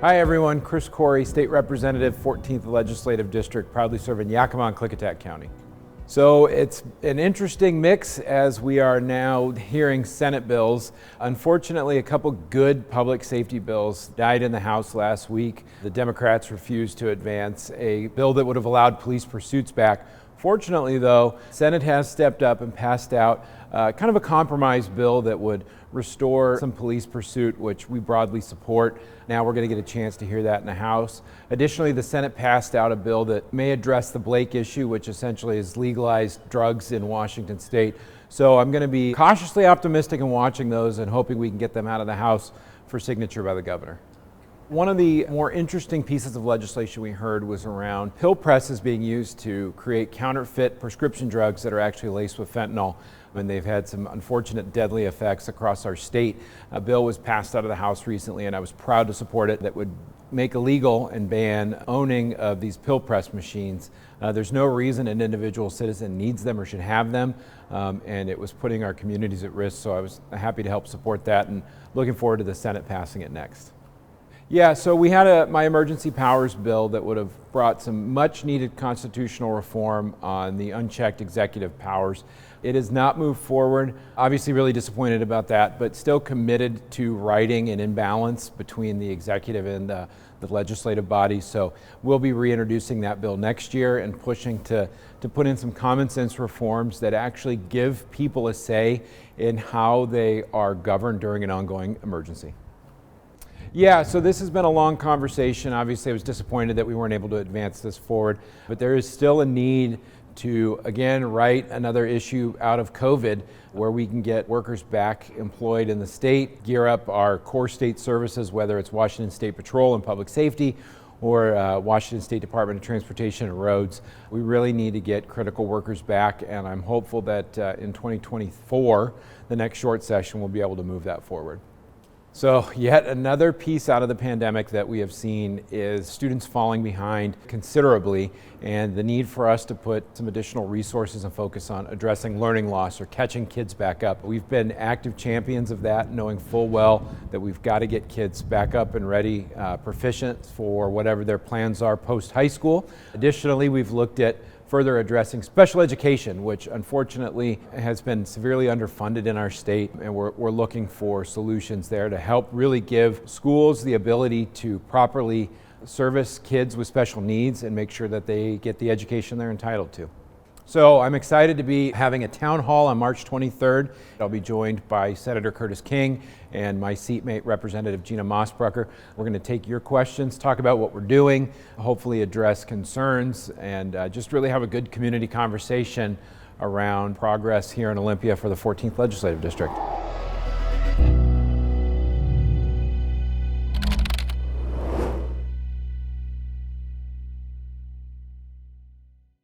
Hi everyone, Chris Corry, State Representative, 14th Legislative District, proudly serving Yakima and Klickitat County. So it's an interesting mix as we are now hearing Senate bills. Unfortunately, a couple good public safety bills died in the House last week. The Democrats refused to advance a bill that would have allowed police pursuits back. Fortunately, though, Senate has stepped up and passed out kind of a compromise bill that would restore some police pursuit, which we broadly support. Now we're going to get a chance to hear that in the House. Additionally, the Senate passed out a bill that may address the Blake issue, which essentially is legalized drugs in Washington state. So I'm going to be cautiously optimistic in watching those and hoping we can get them out of the House for signature by the governor. One of the more interesting pieces of legislation we heard was around pill presses being used to create counterfeit prescription drugs that are actually laced with fentanyl, and they've had some unfortunate deadly effects across our state. A bill was passed out of the House recently, and I was proud to support it, that would make illegal and ban owning of these pill press machines. There's no reason an individual citizen needs them or should have them, and it was putting our communities at risk, so I was happy to help support that and looking forward to the Senate passing it next. Yeah, so we had my emergency powers bill that would have brought some much needed constitutional reform on the unchecked executive powers. It has not moved forward. Obviously really disappointed about that, but still committed to righting an imbalance between the executive and the legislative body. So we'll be reintroducing that bill next year and pushing to put in some common sense reforms that actually give people a say in how they are governed during an ongoing emergency. Yeah, so this has been a long conversation. Obviously, I was disappointed that we weren't able to advance this forward, but there is still a need to, again, right another issue out of COVID where we can get workers back employed in the state, gear up our core state services, whether it's Washington State Patrol and Public Safety or Washington State Department of Transportation and Roads. We really need to get critical workers back, and I'm hopeful that in 2024, the next short session, we'll be able to move that forward. So yet another piece out of the pandemic that we have seen is students falling behind considerably, and the need for us to put some additional resources and focus on addressing learning loss or catching kids back up. We've been active champions of that, knowing full well that we've got to get kids back up and ready, proficient for whatever their plans are post-high school. Additionally, we've looked at further addressing special education, which unfortunately has been severely underfunded in our state, and we're looking for solutions there to help really give schools the ability to properly service kids with special needs and make sure that they get the education they're entitled to. So I'm excited to be having a town hall on March 23rd. I'll be joined by Senator Curtis King and my seatmate, Representative Gina Mossbrucker. We're going to take your questions, talk about what we're doing, hopefully address concerns, and just really have a good community conversation around progress here in Olympia for the 14th Legislative District.